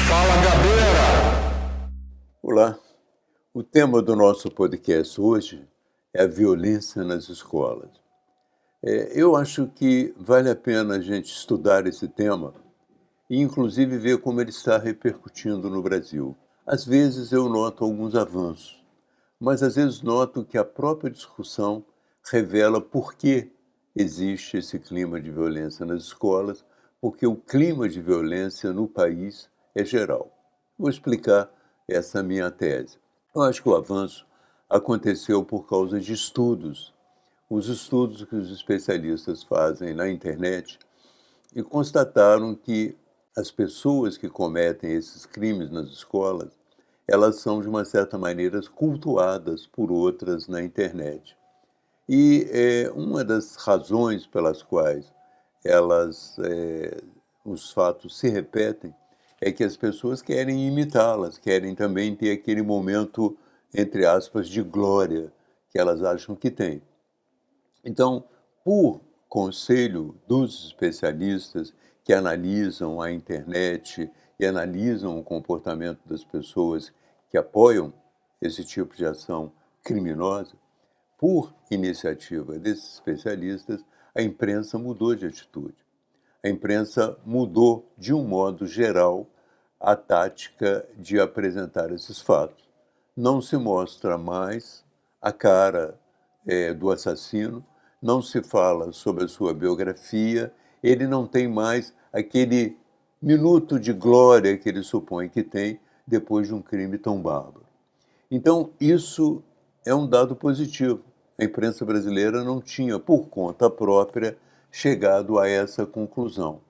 Fala, Gabeira! Olá, o tema do nosso podcast hoje é a violência nas escolas. Eu acho que vale a pena a gente estudar esse tema e, inclusive, ver como ele está repercutindo no Brasil. Às vezes eu noto alguns avanços, mas às vezes noto que a própria discussão revela por que existe esse clima de violência nas escolas, porque o clima de violência no país é geral. Vou explicar essa minha tese. Eu acho que o avanço aconteceu por causa de estudos. Os estudos que os especialistas fazem na internet e constataram que as pessoas que cometem esses crimes nas escolas, elas são, de uma certa maneira, cultuadas por outras na internet. E uma das razões pelas quais os fatos se repetem é que as pessoas querem imitá-las, querem também ter aquele momento, entre aspas, de glória que elas acham que têm. Então, por conselho dos especialistas que analisam a internet e analisam o comportamento das pessoas que apoiam esse tipo de ação criminosa, por iniciativa desses especialistas, a imprensa mudou de atitude. A imprensa mudou, de um modo geral, a tática de apresentar esses fatos. Não se mostra mais a cara do assassino, não se fala sobre a sua biografia, ele não tem mais aquele minuto de glória que ele supõe que tem depois de um crime tão bárbaro. Então, isso é um dado positivo. A imprensa brasileira não tinha, por conta própria, chegado a essa conclusão.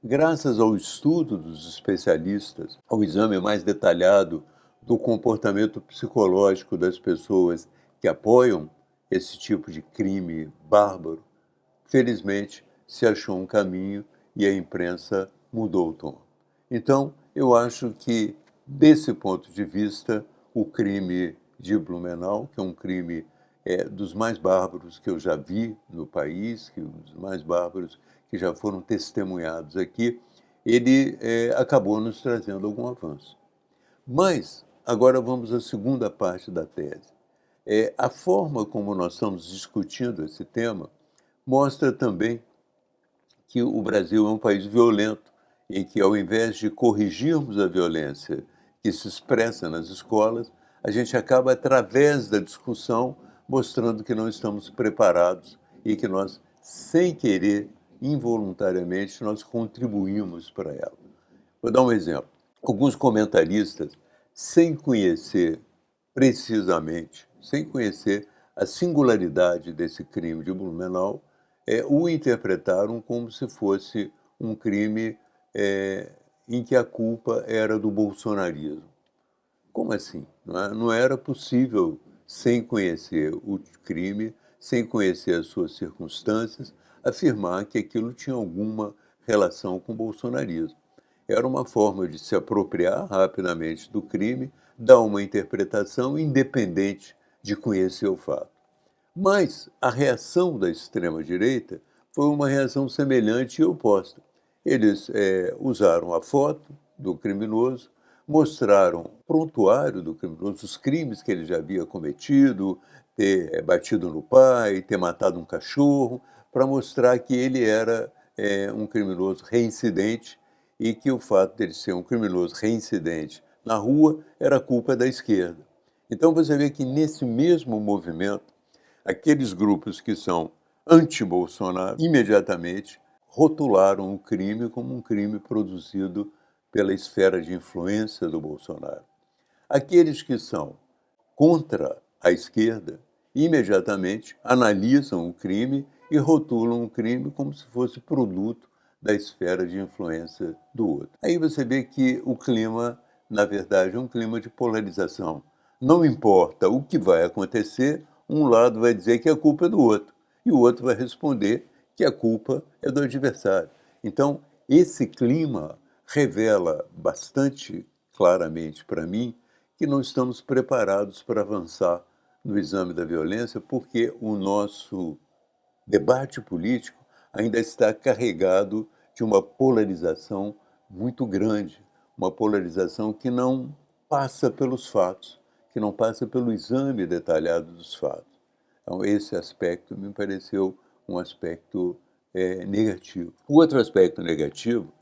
Graças ao estudo dos especialistas, ao exame mais detalhado do comportamento psicológico das pessoas que apoiam esse tipo de crime bárbaro, felizmente se achou um caminho e a imprensa mudou o tom. Então, eu acho que, desse ponto de vista, o crime de Blumenau, que é um crime dos mais bárbaros que eu já vi no país, que dos mais bárbaros que já foram testemunhados aqui, ele acabou nos trazendo algum avanço. Mas, agora vamos à segunda parte da tese. A forma como nós estamos discutindo esse tema mostra também que o Brasil é um país violento, em que, ao invés de corrigirmos a violência que se expressa nas escolas, a gente acaba, através da discussão, mostrando que não estamos preparados e que nós, sem querer, involuntariamente, nós contribuímos para ela. Vou dar um exemplo. Alguns comentaristas, sem conhecer precisamente, sem conhecer a singularidade desse crime de Blumenau, o interpretaram como se fosse um crime em que a culpa era do bolsonarismo. Como assim? Não era possível, sem conhecer o crime, sem conhecer as suas circunstâncias, afirmar que aquilo tinha alguma relação com o bolsonarismo. Era uma forma de se apropriar rapidamente do crime, dar uma interpretação independente de conhecer o fato. Mas a reação da extrema-direita foi uma reação semelhante e oposta. Eles usaram a foto do criminoso, mostraram o prontuário do criminoso, os crimes que ele já havia cometido, ter batido no pai, ter matado um cachorro, para mostrar que ele era um criminoso reincidente e que o fato de ele ser um criminoso reincidente na rua era culpa da esquerda. Então você vê que, nesse mesmo movimento, aqueles grupos que são anti-Bolsonaro imediatamente rotularam o crime como um crime produzido pela esfera de influência do Bolsonaro. Aqueles que são contra a esquerda imediatamente analisam o crime e rotulam o crime como se fosse produto da esfera de influência do outro. Aí você vê que o clima, na verdade, é um clima de polarização. Não importa o que vai acontecer, um lado vai dizer que a culpa é do outro, e o outro vai responder que a culpa é do adversário. Então, esse clima revela bastante claramente para mim que não estamos preparados para avançar no exame da violência, porque o nosso debate político ainda está carregado de uma polarização muito grande, uma polarização que não passa pelos fatos, que não passa pelo exame detalhado dos fatos. Então, esse aspecto me pareceu um aspecto negativo. O outro aspecto negativo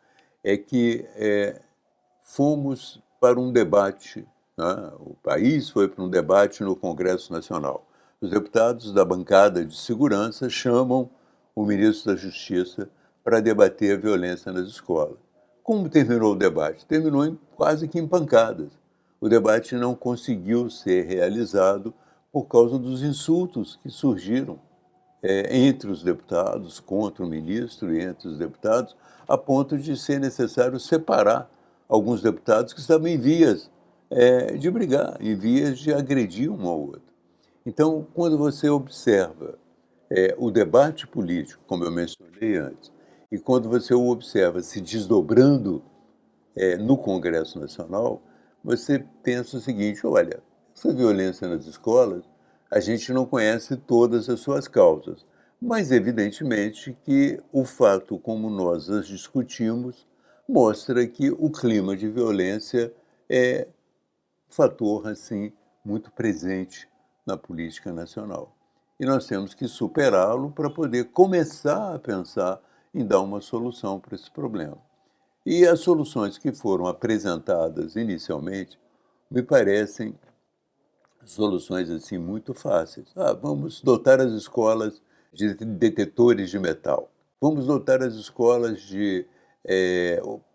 é que fomos para um debate, né? O país foi para um debate no Congresso Nacional. Os deputados da bancada de segurança chamam o ministro da Justiça para debater a violência nas escolas. Como terminou o debate? Terminou quase que em pancadas. O debate não conseguiu ser realizado por causa dos insultos que surgiram entre os deputados, contra o ministro e entre os deputados, a ponto de ser necessário separar alguns deputados que estavam em vias de brigar, em vias de agredir um ao outro. Então, quando você observa o debate político, como eu mencionei antes, e quando você o observa se desdobrando no Congresso Nacional, você pensa o seguinte: olha, essa violência nas escolas, a gente não conhece todas as suas causas, mas evidentemente que o fato como nós as discutimos mostra que o clima de violência é um fator assim muito presente na política nacional. E nós temos que superá-lo para poder começar a pensar em dar uma solução para esse problema. E as soluções que foram apresentadas inicialmente me parecem soluções assim muito fáceis. Vamos dotar as escolas de detetores de metal. Vamos dotar as escolas de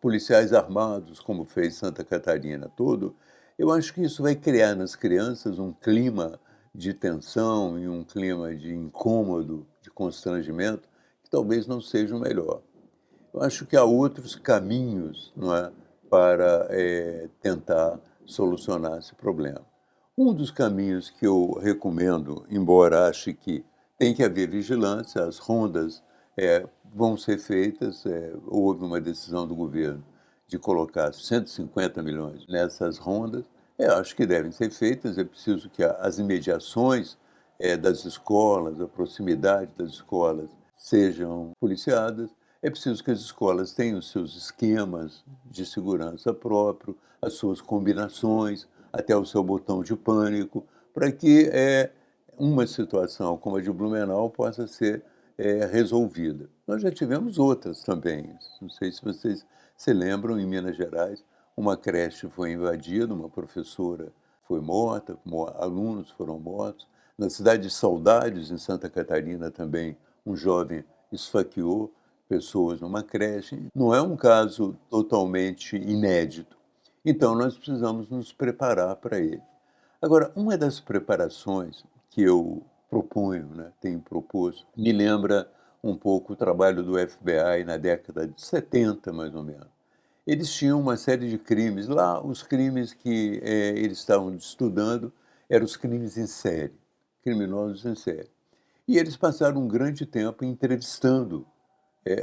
policiais armados, como fez Santa Catarina. Tudo. Eu acho que isso vai criar nas crianças um clima de tensão e um clima de incômodo, de constrangimento, que talvez não seja o melhor. Eu acho que há outros caminhos, não é, para tentar solucionar esse problema. Um dos caminhos que eu recomendo, embora ache que tem que haver vigilância, as rondas vão ser feitas, houve uma decisão do governo de colocar 150 milhões nessas rondas, acho que devem ser feitas, é preciso que as imediações das escolas, a proximidade das escolas sejam policiadas, é preciso que as escolas tenham os seus esquemas de segurança próprio, as suas combinações, até o seu botão de pânico, para que uma situação como a de Blumenau possa ser resolvida. Nós já tivemos outras também. Não sei se vocês se lembram, em Minas Gerais, uma creche foi invadida, uma professora foi morta, alunos foram mortos. Na cidade de Saudades, em Santa Catarina, também um jovem esfaqueou pessoas numa creche. Não é um caso totalmente inédito. Então, nós precisamos nos preparar para ele. Agora, uma das preparações que eu proponho, né, tenho proposto, me lembra um pouco o trabalho do FBI na década de 70, mais ou menos. Eles tinham uma série de crimes. Lá, os crimes que eles estavam estudando eram os crimes em série, criminosos em série. E eles passaram um grande tempo entrevistando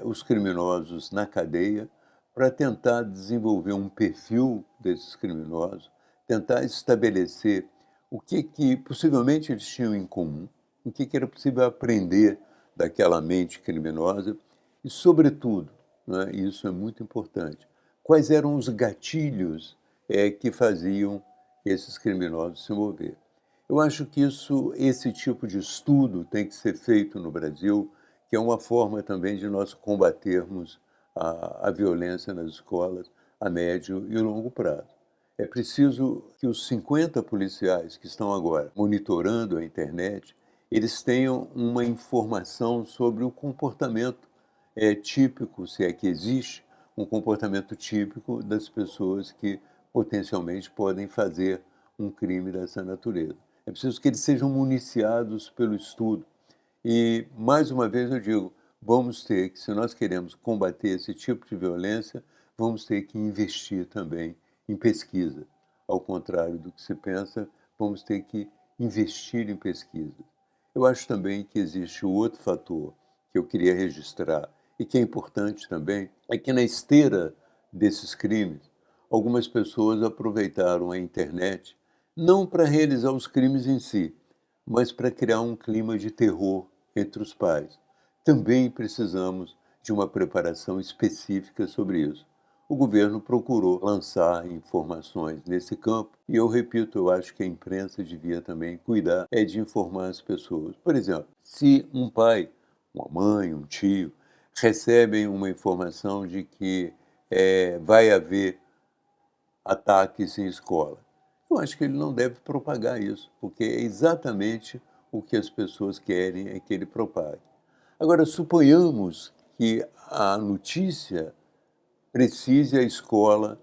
os criminosos na cadeia para tentar desenvolver um perfil desses criminosos, tentar estabelecer o que possivelmente eles tinham em comum, o que era possível aprender daquela mente criminosa e, sobretudo, né, isso é muito importante, quais eram os gatilhos que faziam esses criminosos se mover. Eu acho que esse tipo de estudo tem que ser feito no Brasil, que é uma forma também de nós combatermos a violência nas escolas a médio e longo prazo. É preciso que os 50 policiais que estão agora monitorando a internet, eles tenham uma informação sobre o comportamento típico, se é que existe, um comportamento típico das pessoas que potencialmente podem fazer um crime dessa natureza. É preciso que eles sejam municiados pelo estudo. E, mais uma vez, eu digo, vamos ter que, se nós queremos combater esse tipo de violência, vamos ter que investir também em pesquisa. Ao contrário do que se pensa, vamos ter que investir em pesquisa. Eu acho também que existe o outro fator que eu queria registrar e que é importante também, é que na esteira desses crimes, algumas pessoas aproveitaram a internet não para realizar os crimes em si, mas para criar um clima de terror entre os pais. Também precisamos de uma preparação específica sobre isso. O governo procurou lançar informações nesse campo e eu repito, eu acho que a imprensa devia também cuidar de informar as pessoas. Por exemplo, se um pai, uma mãe, um tio recebem uma informação de que vai haver ataques em escola, eu acho que ele não deve propagar isso, porque é exatamente o que as pessoas querem é que ele propague. Agora, suponhamos que a notícia precise a escola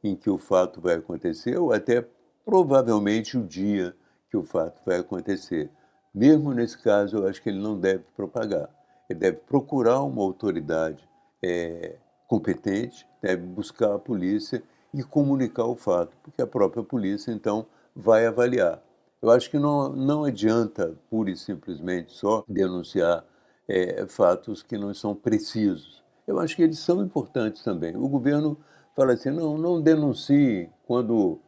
em que o fato vai acontecer, ou até provavelmente o dia que o fato vai acontecer. Mesmo nesse caso, eu acho que ele não deve propagar. Ele deve procurar uma autoridade competente, deve buscar a polícia e comunicar o fato, porque a própria polícia, então, vai avaliar. Eu acho que não adianta, pura e simplesmente, só denunciar fatos que não são precisos. Eu acho que eles são importantes também. O governo fala assim, não denuncie quando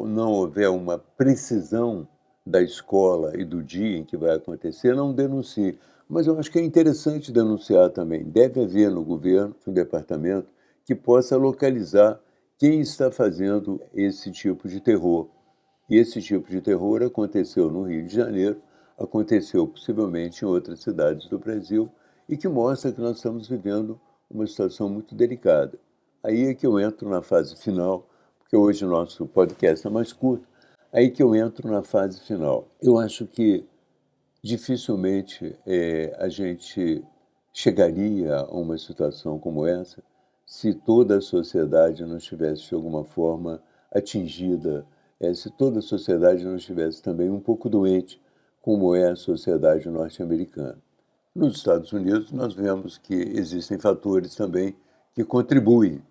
não houver uma precisão da escola e do dia em que vai acontecer, não denuncie. Mas eu acho que é interessante denunciar também. Deve haver no governo um departamento que possa localizar quem está fazendo esse tipo de terror. E esse tipo de terror aconteceu no Rio de Janeiro, aconteceu possivelmente em outras cidades do Brasil e que mostra que nós estamos vivendo uma situação muito delicada. Aí é que eu entro na fase final, porque hoje o nosso podcast é mais curto, aí que eu entro na fase final. Eu acho que dificilmente a gente chegaria a uma situação como essa se toda a sociedade não estivesse, de alguma forma, atingida, se toda a sociedade não estivesse também um pouco doente, como é a sociedade norte-americana. Nos Estados Unidos, nós vemos que existem fatores também que contribuem.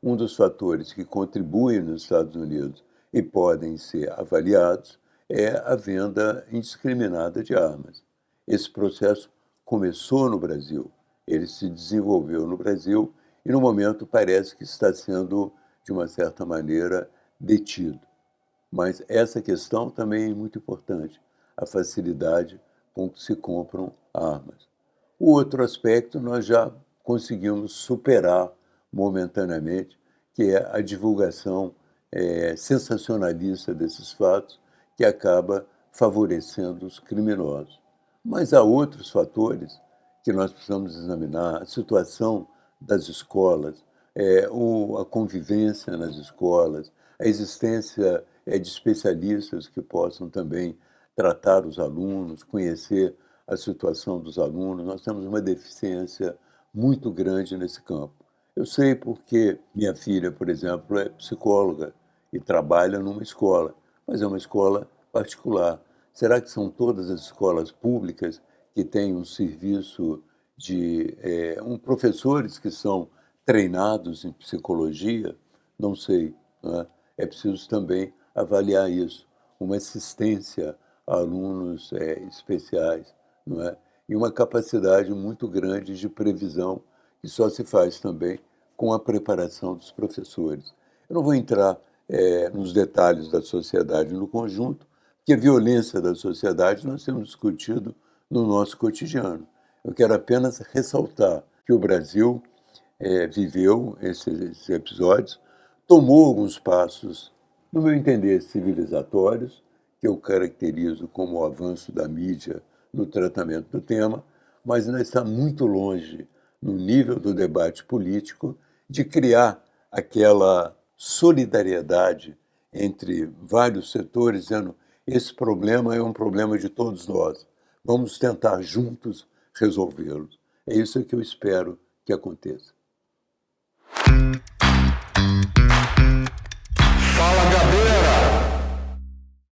Um dos fatores que contribuem nos Estados Unidos e podem ser avaliados é a venda indiscriminada de armas. Esse processo começou no Brasil, ele se desenvolveu no Brasil e, no momento, parece que está sendo, de uma certa maneira, detido. Mas essa questão também é muito importante, a facilidade com que se compram armas. O outro aspecto nós já conseguimos superar momentaneamente, que é a divulgação sensacionalista desses fatos, que acaba favorecendo os criminosos. Mas há outros fatores que nós precisamos examinar, a situação das escolas, a convivência nas escolas, a existência de especialistas que possam também tratar os alunos, conhecer a situação dos alunos. Nós temos uma deficiência muito grande nesse campo. Eu sei porque minha filha, por exemplo, é psicóloga e trabalha numa escola, mas é uma escola particular. Será que são todas as escolas públicas que têm um serviço de professores que são treinados em psicologia? Não sei. Não é? É preciso também avaliar isso. Uma assistência a alunos especiais, não é? E uma capacidade muito grande de previsão, que só se faz também com a preparação dos professores. Eu não vou entrar nos detalhes da sociedade no conjunto, porque a violência da sociedade nós temos discutido no nosso cotidiano. Eu quero apenas ressaltar que o Brasil viveu esses episódios, tomou alguns passos, no meu entender, civilizatórios, que eu caracterizo como o avanço da mídia no tratamento do tema, mas ainda está muito longe, no nível do debate político, de criar aquela solidariedade entre vários setores, dizendo esse problema é um problema de todos nós, vamos tentar juntos resolvê-lo. É isso que eu espero que aconteça.